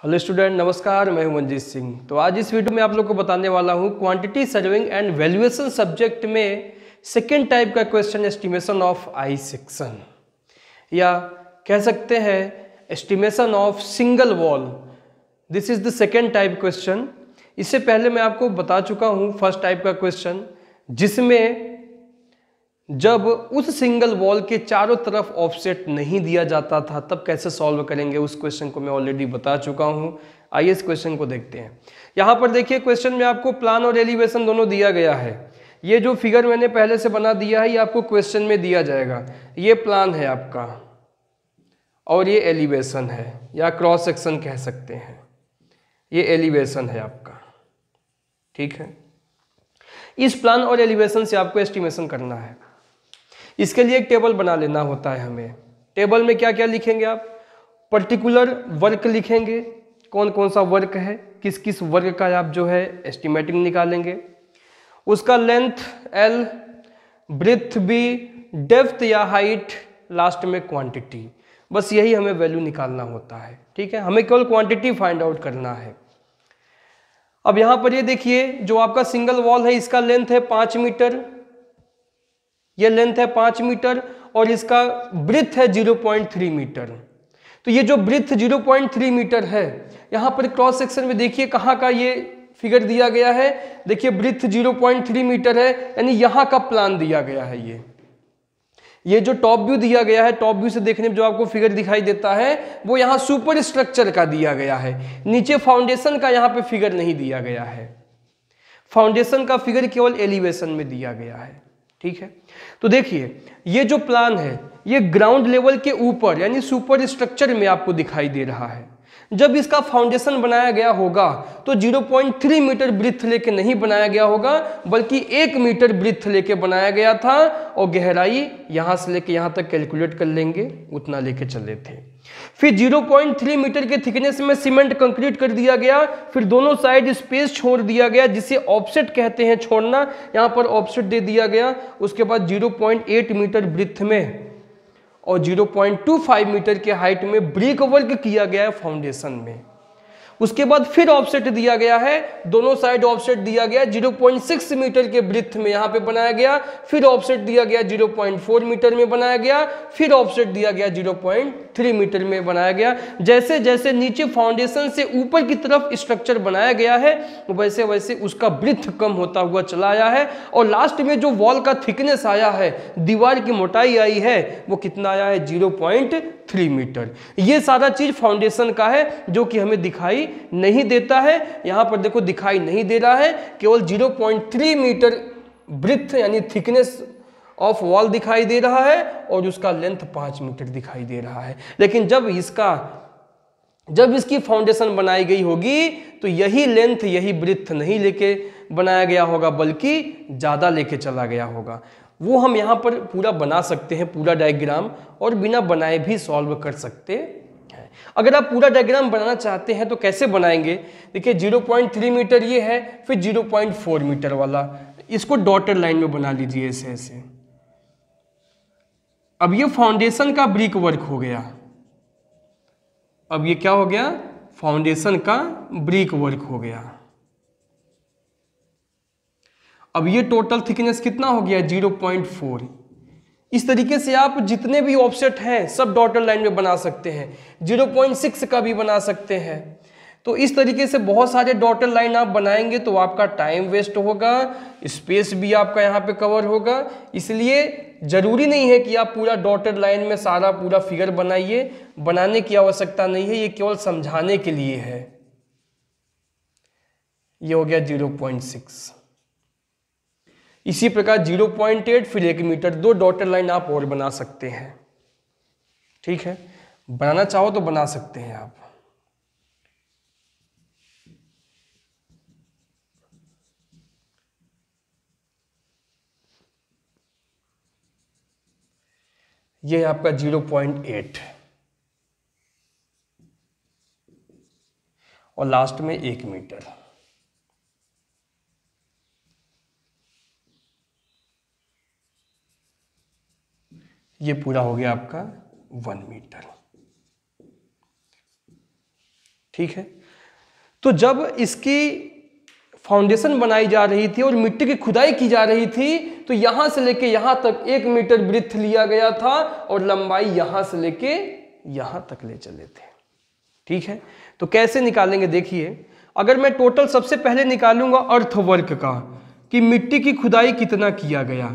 Hello student, नमस्कार। मैं हूं मंजीत सिंह। तो आज इस वीडियो में आप लोग को बताने वाला हूं quantity serving and valuation subject में सेकेंड टाइप का question, estimation of I section, या कह सकते हैं estimation of single wall. This is the second type question. इससे पहले मैं आपको बता चुका हूं फर्स्ट टाइप का क्वेश्चन, जिसमें जब उस सिंगल वॉल के चारों तरफ ऑफसेट नहीं दिया जाता था तब कैसे सॉल्व करेंगे, उस क्वेश्चन को मैं ऑलरेडी बता चुका हूं। आइए इस क्वेश्चन को देखते हैं। यहां पर देखिए, क्वेश्चन में आपको प्लान और एलिवेशन दोनों दिया गया है। ये जो फिगर मैंने पहले से बना दिया है ये आपको क्वेश्चन में दिया जाएगा। ये प्लान है आपका और ये एलिवेशन है, या क्रॉस सेक्शन कह सकते हैं। ये एलिवेशन है आपका, ठीक है। इस प्लान और एलिवेशन से आपको एस्टिमेशन करना है। इसके लिए एक टेबल बना लेना होता है हमें। टेबल में क्या क्या लिखेंगे आप? पर्टिकुलर वर्क लिखेंगे, कौन कौन सा वर्क है, किस किस वर्क का आप जो है एस्टिमेटिंग निकालेंगे। उसका length L, breadth B, depth या हाइट, लास्ट में क्वांटिटी। बस यही हमें वैल्यू निकालना होता है, ठीक है। हमें केवल क्वांटिटी फाइंड आउट करना है। अब यहां पर ये देखिए, जो आपका सिंगल वॉल है इसका लेंथ है 5 मीटर, ये लेंथ है 5 मीटर और इसका ब्रेथ है 0.3 मीटर। तो ये जो ब्रेथ 0.3 मीटर है, यहां पर क्रॉस सेक्शन में देखिए कहां का ये फिगर दिया गया है। देखिए ब्रेथ 0.3 मीटर है, यानी यहां का प्लान दिया गया है। ये जो टॉप व्यू दिया गया है, टॉप व्यू से देखने में जो आपको फिगर दिखाई देता है वो यहाँ सुपर स्ट्रक्चर का दिया गया है। नीचे फाउंडेशन का यहाँ पे फिगर नहीं दिया गया है। फाउंडेशन का फिगर केवल एलिवेशन में दिया गया है, ठीक है। तो देखिए, ये जो प्लान है ये ग्राउंड लेवल के ऊपर यानी सुपर स्ट्रक्चर में आपको दिखाई दे रहा है। जब इसका फाउंडेशन बनाया गया होगा तो 0.3 मीटर ब्रीथ लेके नहीं बनाया गया होगा, बल्कि 1 मीटर ब्रीथ लेके बनाया गया था। और गहराई यहां से लेके यहां तक कैलकुलेट कर लेंगे, उतना लेके चले थे। फिर 0.3 मीटर के थिकनेस में सीमेंट कंक्रीट कर दिया गया। फिर दोनों साइड स्पेस छोड़ दिया गया, जिसे ऑफसेट कहते हैं, छोड़ना। यहां पर ऑफसेट दे दिया गया। उसके बाद 0.8 मीटर ब्रीथ में और 0.25 मीटर के हाइट में ब्रिक वर्क किया गया है फाउंडेशन में। उसके बाद फिर ऑफसेट दिया गया है, दोनों साइड ऑफसेट दिया गया। 0.6 मीटर के ब्रेथ में यहां पे बनाया गया। फिर ऑफसेट दिया गया 0.4 मीटर में बनाया गया। फिर ऑफसेट दिया गया 0.3 मीटर में बनाया गया। जैसे जैसे नीचे फाउंडेशन से ऊपर की तरफ स्ट्रक्चर बनाया गया है, वैसे वैसे उसका ब्रेथ कम होता हुआ चला आया है। और लास्ट में जो वॉल का थिकनेस आया है, दीवार की मोटाई आई है, वो कितना आया है? 0.3 मीटर। ये सारा चीज फाउंडेशन का है, जो कि हमें दिखाई नहीं देता है। यहां पर देखो दिखाई नहीं दे रहा है, केवल 0.3 मीटर ब्रेथ यानी थिकनेस ऑफ वॉल दिखाई दे रहा है और उसका लेंथ 5 मीटर दिखाई दे रहा है। लेकिन जब इसकी फाउंडेशन बनाई गई होगी तो यही लेंथ यही ब्रेथ नहीं लेके बनाया गया होगा, बल्कि ज्यादा लेके चला गया होगा। वो हम यहां पर पूरा बना सकते हैं, पूरा डायग्राम, और बिना बनाए भी सॉल्व कर सकते हैं। अगर आप पूरा डायग्राम बनाना चाहते हैं तो कैसे बनाएंगे? देखिए 0.3 मीटर ये है, फिर 0.4 मीटर वाला, इसको डॉटेड लाइन में बना लीजिए ऐसे ऐसे। अब ये फाउंडेशन का ब्रिक वर्क हो गया। अब ये क्या हो गया? फाउंडेशन का ब्रिक वर्क हो गया। अब ये टोटल थिकनेस कितना हो गया? 0.4। इस तरीके से आप जितने भी ऑफसेट हैं सब डॉटेड लाइन में बना सकते हैं। 0.6 का भी बना सकते हैं। तो इस तरीके से बहुत सारे डॉटेड लाइन आप बनाएंगे तो आपका टाइम वेस्ट होगा, स्पेस भी आपका यहाँ पे कवर होगा। इसलिए जरूरी नहीं है कि आप पूरा डॉटेड लाइन में सारा पूरा फिगर बनाइए, बनाने की आवश्यकता नहीं है। ये केवल समझाने के लिए है। ये हो गया 0.6। इसी प्रकार 0.8 फिर 1 मीटर, 2 डॉटेड लाइन आप और बना सकते हैं, ठीक है। बनाना चाहो तो बना सकते हैं आप। ये है आपका 0.8 और लास्ट में 1 मीटर। ये पूरा हो गया आपका 1 मीटर। ठीक है। तो जब इसकी फाउंडेशन बनाई जा रही थी और मिट्टी की खुदाई की जा रही थी तो यहां से लेके यहां तक 1 मीटर ब्रीथ लिया गया था और लंबाई यहां से लेके यहां तक ले चले थे। ठीक है, तो कैसे निकालेंगे देखिए, अगर मैं टोटल सबसे पहले निकालूंगा अर्थ वर्क का कि मिट्टी की खुदाई कितना किया गया,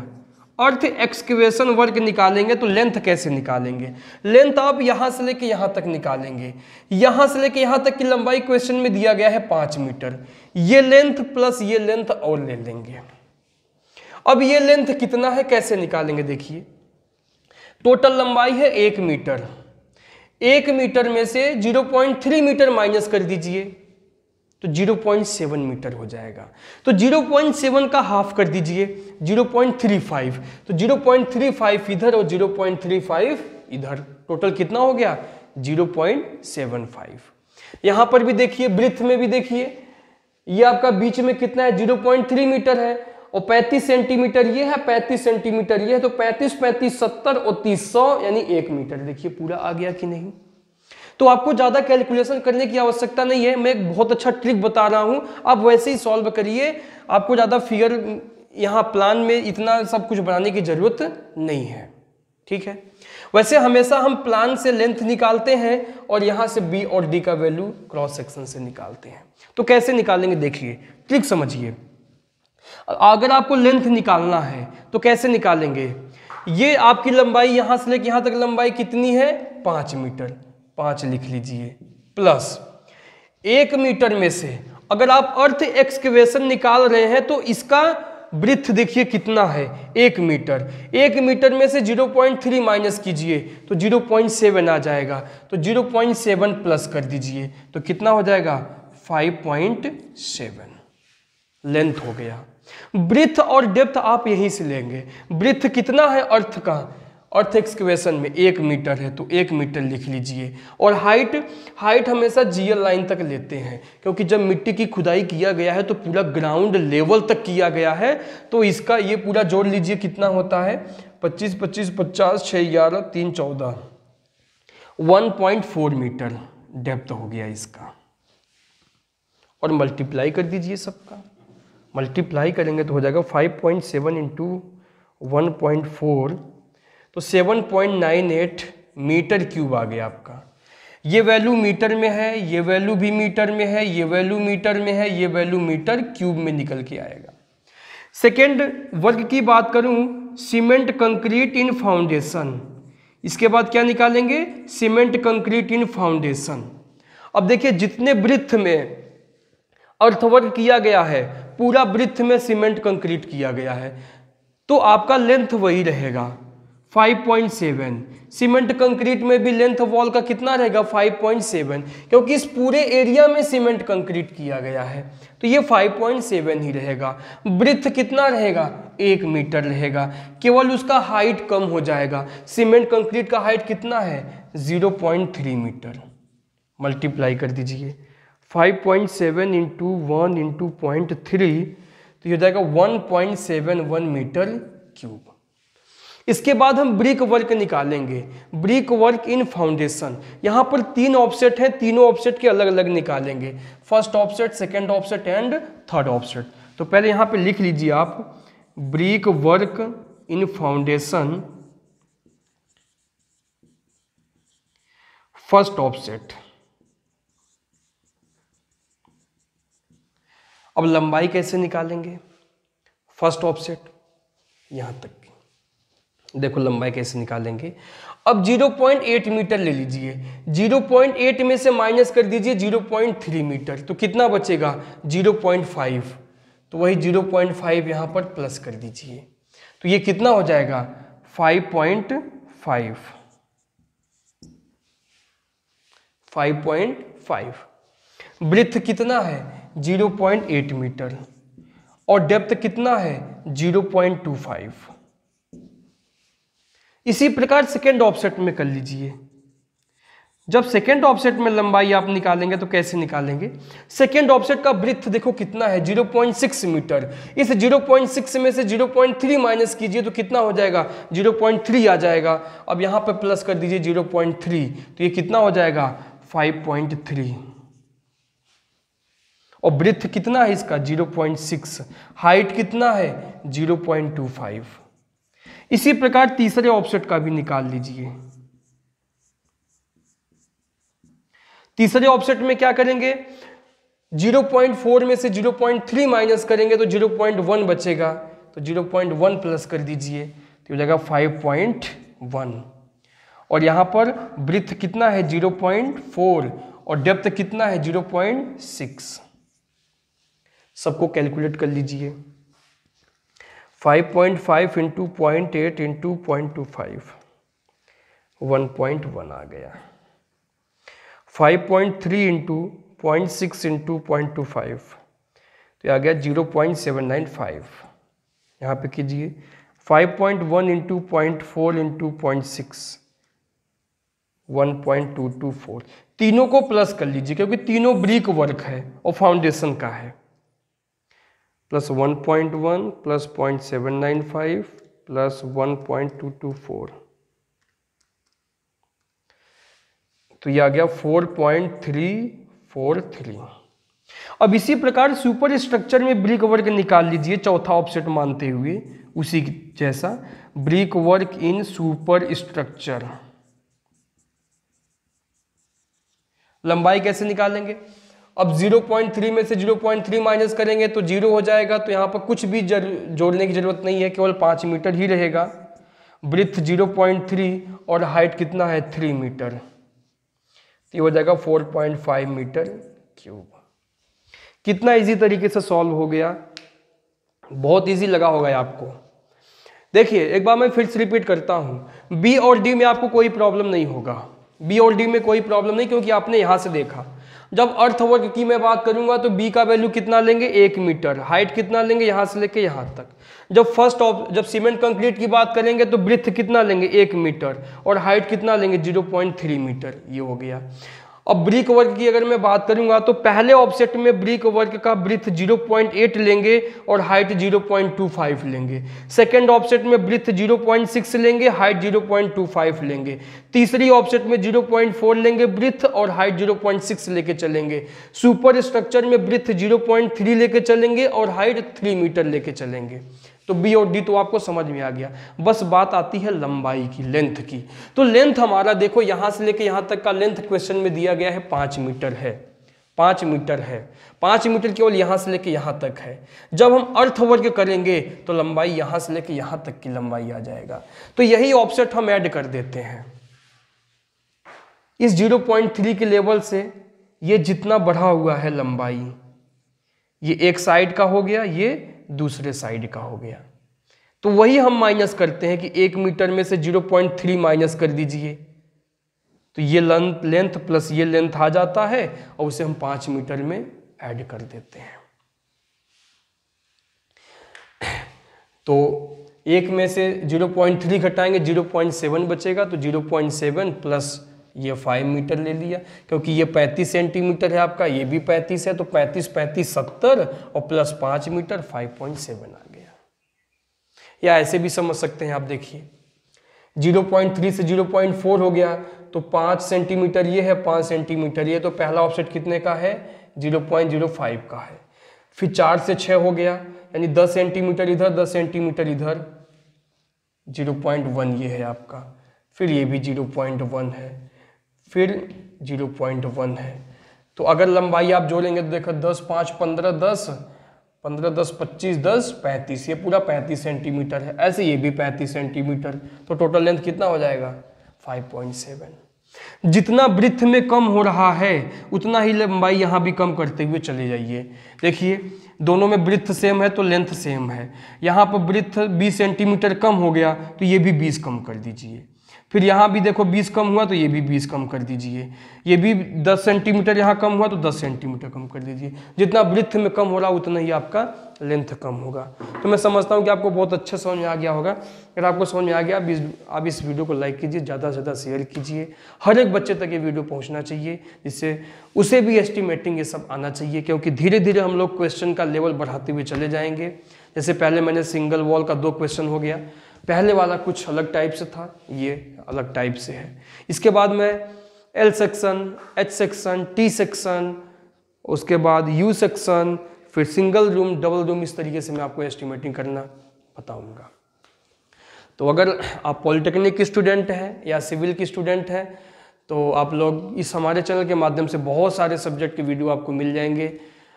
अर्थ एक्सकेवेशन वर्क निकालेंगे तो लेंथ कैसे निकालेंगे, लेंथ आप यहां से लेके यहां तक निकालेंगे, यहां से लेके यहां तक की लंबाई क्वेश्चन में दिया गया है 5 मीटर, ये लेंथ प्लस ये लेंथ और ले लेंगे। अब ये लेंथ कितना है कैसे निकालेंगे देखिए, टोटल लंबाई है 1 मीटर, 1 मीटर में से 0.3 मीटर माइनस कर दीजिए तो 0.7 मीटर हो जाएगा। तो 0.7 का हाफ कर दीजिए 0.35, तो 0.35 इधर और 0.35 इधर, टोटल कितना हो गया 0.75। यहां पर भी देखिए, ब्रीथ में भी देखिए, ये आपका बीच में कितना है 0.3 मीटर है और 35 सेंटीमीटर ये है, 35 सेंटीमीटर ये है, तो 35 35 70 और 30 100 यानी 1 मीटर। देखिए पूरा आ गया कि नहीं। तो आपको ज्यादा कैलकुलेशन करने की आवश्यकता नहीं है, मैं एक बहुत अच्छा ट्रिक बता रहा हूं, आप वैसे ही सॉल्व करिए, आपको ज्यादा फिगर यहाँ प्लान में इतना सब कुछ बनाने की जरूरत नहीं है। ठीक है, वैसे हमेशा हम प्लान से लेंथ निकालते हैं और यहाँ से बी और डी का वैल्यू क्रॉस सेक्शन से निकालते हैं। तो कैसे निकालेंगे देखिए, ट्रिक समझिए। अगर आपको लेंथ निकालना है तो कैसे निकालेंगे, ये आपकी लंबाई यहां से लेकर यहां तक लंबाई कितनी है 5 मीटर, 5 लिख लीजिए, प्लस 1 मीटर में से अगर आप अर्थ एक्सकेवेशन निकाल रहे हैं तो इसका ब्रीथ देखिए कितना है 1 मीटर, 1 मीटर में से 0.3 माइनस कीजिए तो 0.7 आ जाएगा, तो 0.7 प्लस कर दीजिए तो कितना हो जाएगा 5.7 लेंथ हो गया। ब्रीथ और डेप्थ आप यहीं से लेंगे, ब्रीथ कितना है अर्थ का, अर्थ एक्सकेवेशन में 1 मीटर है तो 1 मीटर लिख लीजिए, और हाइट हमेशा जीएल लाइन तक लेते हैं क्योंकि जब मिट्टी की खुदाई किया गया है तो पूरा ग्राउंड लेवल तक किया गया है, तो इसका ये पूरा जोड़ लीजिए कितना होता है 25 25 50 6 11 3 14 1.4 मीटर डेप्थ हो गया इसका, और मल्टीप्लाई कर दीजिए सबका, मल्टीप्लाई करेंगे तो हो जाएगा 5.7 इंटू 1.4 तो 7.98 मीटर क्यूब आ गया आपका। ये वैल्यू मीटर में है, ये वैल्यू भी मीटर में है, ये वैल्यू मीटर में है, ये वैल्यू मीटर क्यूब में निकल के आएगा। सेकेंड वर्ग की बात करूं, सीमेंट कंक्रीट इन फाउंडेशन, इसके बाद क्या निकालेंगे सीमेंट कंक्रीट इन फाउंडेशन। अब देखिए जितने ब्रीथ में अर्थवर्क किया गया है पूरा ब्रीथ में सीमेंट कंक्रीट किया गया है, तो आपका लेंथ वही रहेगा 5.7। सीमेंट कंक्रीट में भी लेंथ वॉल का कितना रहेगा 5.7, क्योंकि इस पूरे एरिया में सीमेंट कंक्रीट किया गया है तो ये 5.7 ही रहेगा। ब्रीथ कितना रहेगा 1 मीटर रहेगा, केवल उसका हाइट कम हो जाएगा। सीमेंट कंक्रीट का हाइट कितना है 0.3 मीटर, मल्टीप्लाई कर दीजिए 5.7 इंटू 1 इंटू 0.3 तो ये हो जाएगा 1.71 मीटर क्यूब। इसके बाद हम ब्रिक वर्क निकालेंगे, ब्रिक वर्क इन फाउंडेशन। यहाँ पर 3 ऑफसेट है, तीनों ऑफसेट के अलग अलग निकालेंगे, first offset, second offset and third offset. तो पहले यहाँ पे लिख लीजिए आप brick work in foundation first offset. अब लंबाई कैसे निकालेंगे, फर्स्ट ऑफसेट यहां तक की, देखो लंबाई कैसे निकालेंगे। अब 0.8 मीटर ले लीजिए, 0.8 में से माइनस कर दीजिए 0.3 मीटर तो कितना बचेगा 0.5, तो वही 0.5 यहां पर प्लस कर दीजिए तो ये कितना हो जाएगा 5.5। ब्रीथ कितना है 0.8 मीटर और डेप्थ कितना है 0.25। इसी प्रकार सेकेंड ऑफसेट में कर लीजिए। जब सेकेंड ऑफसेट में लंबाई आप निकालेंगे तो कैसे निकालेंगे, सेकेंड ऑफसेट का ब्रीथ देखो कितना है 0.6 मीटर, इस 0.6 में से 0.3 माइनस कीजिए तो कितना हो जाएगा 0.3 आ जाएगा। अब यहाँ पे प्लस कर दीजिए 0.3 तो ये कितना हो जाएगा 5.3। और ब्रेथ कितना है इसका 0.6, हाइट कितना है 0.25। इसी प्रकार तीसरे ऑफसेट का भी निकाल लीजिए। तीसरे ऑफसेट में क्या करेंगे, 0.4 में से 0.3 माइनस करेंगे तो 0.1 बचेगा, तो 0.1 प्लस कर दीजिए तो हो जाएगा 5.1। और यहाँ पर ब्रेथ कितना है 0.4 और डेप्थ कितना है 0.6। सबको कैलकुलेट कर लीजिए। 5.5 इंटू 0.8 इंटू 0.25 1.1 आ गया। 5.3 इंटू 0.6 इंटू 0.25 तो आ गया 0.795। यहाँ पे कीजिए 5.1 इंटू 0.4 इंटू 0.6 1.224। तीनों को प्लस कर लीजिए क्योंकि तीनों ब्रिक वर्क है और फाउंडेशन का है। प्लस 1.1 प्लस 0.795 प्लस 1.224 तो ये आ गया 4.343। अब इसी प्रकार सुपर स्ट्रक्चर में ब्रिक वर्क निकाल लीजिए, चौथा ऑफसेट मानते हुए उसी जैसा brick work in super structure. लंबाई कैसे निकालेंगे, अब 0.3 में से 0.3 माइनस करेंगे तो 0 हो जाएगा, तो यहाँ पर कुछ भी जोड़ने की जरूरत नहीं है, केवल 5 मीटर ही रहेगा। ब्रेथ 0.3 और हाइट कितना है 3 मीटर, तो ये हो जाएगा 4.5 मीटर क्यूब। कितना इजी तरीके से सॉल्व हो गया, बहुत इजी लगा होगा आपको। देखिए एक बार मैं फिर से रिपीट करता हूँ, बी और डी में आपको कोई प्रॉब्लम नहीं होगा, बी और डी में कोई प्रॉब्लम नहीं, क्योंकि आपने यहाँ से देखा। जब अर्थवर्क की मैं बात करूंगा तो बी का वैल्यू कितना लेंगे 1 मीटर, हाइट कितना लेंगे यहाँ से लेके यहाँ तक। जब सीमेंट कंक्रीट की बात करेंगे तो ब्रेथ कितना लेंगे 1 मीटर और हाइट कितना लेंगे 0.3 मीटर, ये हो गया। अब ब्रिक वर्क की अगर मैं बात करूंगा तो पहले ऑफसेट में ब्रिक वर्क का ब्रेथ 0.8 लेंगे और हाइट 0.25 लेंगे। सेकेंड ऑफसेट में ब्रेथ 0.6 लेंगे, हाइट 0.25 लेंगे। तीसरी ऑफसेट में 0.4 लेंगे ब्रेथ और हाइट 0.6 लेके चलेंगे। सुपर स्ट्रक्चर में ब्रेथ 0.3 लेके चलेंगे और हाइट 3 मीटर लेके चलेंगे। तो बी और डी तो आपको समझ में आ गया, बस बात आती है लंबाई की, लेंथ की। तो लेंथ हमारा देखो यहाँ से लेके यहाँ तक का लेंथ क्वेश्चन में दिया गया है 5 मीटर है, 5 मीटर है, 5 मीटर केवल यहाँ से लेके यहाँ तक है। जब हम अर्थवर्क करेंगे तो लंबाई यहाँ से लेके यहाँ तक की लंबाई आ जाएगा। तो यही ऑफसेट हम ऐड कर देते हैं। इस 0.3 के लेवल से ये जितना बढ़ा हुआ है लंबाई, ये एक साइड का हो गया, ये दूसरे साइड का हो गया। तो वही हम माइनस करते हैं कि 1 मीटर में से 0.3 माइनस कर दीजिए, तो ये लेंथ प्लस ये लेंथ आ जाता है और उसे हम 5 मीटर में ऐड कर देते हैं। तो 1 में से 0.3 घटाएंगे 0.7 बचेगा, तो 0.7 प्लस ये 5 मीटर ले लिया, क्योंकि ये 35 सेंटीमीटर है आपका, ये भी 35 है, तो 35 35 70 और प्लस 5 मीटर 5.7 आ गया। या ऐसे भी समझ सकते हैं आप, देखिए 0.3 से 0.4 हो गया तो 5 सेंटीमीटर ये है, 5 सेंटीमीटर ये, तो पहला ऑफसेट कितने का है 0.05 का है। फिर 4 से 6 हो गया, यानी 10 सेंटीमीटर इधर 10 सेंटीमीटर इधर, 0.1 ये है आपका। फिर ये भी 0.1 है, फिर 0.1 है। तो अगर लंबाई आप जोड़ेंगे तो देखो 10 5 15 10 15 10 25 10 35, ये पूरा 35 सेंटीमीटर है। ऐसे ये भी 35 सेंटीमीटर, तो टोटल लेंथ कितना हो जाएगा 5.7। जितना ब्रेथ में कम हो रहा है उतना ही लंबाई यहाँ भी कम करते हुए चले जाइए। देखिए दोनों में ब्रेथ सेम है तो लेंथ सेम है। यहाँ पर ब्रेथ 20 सेंटीमीटर कम हो गया तो ये भी 20 कम कर दीजिए। फिर यहाँ भी देखो 20 कम हुआ तो ये भी 20 कम कर दीजिए। ये भी 10 सेंटीमीटर यहाँ कम हुआ तो 10 सेंटीमीटर कम कर दीजिए। जितना ब्रेथ में कम हो रहा उतना ही आपका लेंथ कम होगा। तो मैं समझता हूँ कि आपको बहुत अच्छा समझ में आ गया होगा। अगर आपको समझ में आ गया आप इस वीडियो को लाइक कीजिए, ज़्यादा से ज़्यादा शेयर कीजिए। हर एक बच्चे तक ये वीडियो पहुँचना चाहिए, जिससे उसे भी एस्टिमेटिंग ये सब आना चाहिए, क्योंकि धीरे धीरे हम लोग क्वेश्चन का लेवल बढ़ाते हुए चले जाएंगे। जैसे पहले मैंने सिंगल वॉल का 2 क्वेश्चन हो गया, पहले वाला कुछ अलग टाइप से था, ये अलग टाइप से है। इसके बाद मैं L section, H section, T section उसके बाद यू सेक्शन, फिर सिंगल रूम, डबल रूम, इस तरीके से मैं आपको एस्टिमेटिंग करना बताऊंगा। तो अगर आप पॉलिटेक्निक की स्टूडेंट हैं या सिविल की स्टूडेंट हैं तो आप लोग इस हमारे चैनल के माध्यम से बहुत सारे सब्जेक्ट के वीडियो आपको मिल जाएंगे।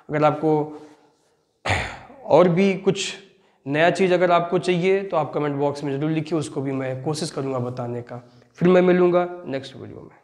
अगर आपको और भी कुछ नया चीज़ अगर आपको चाहिए तो आप कमेंट बॉक्स में ज़रूर लिखिए, उसको भी मैं कोशिश करूँगा बताने का। फिर मैं मिलूँगा नेक्स्ट वीडियो में।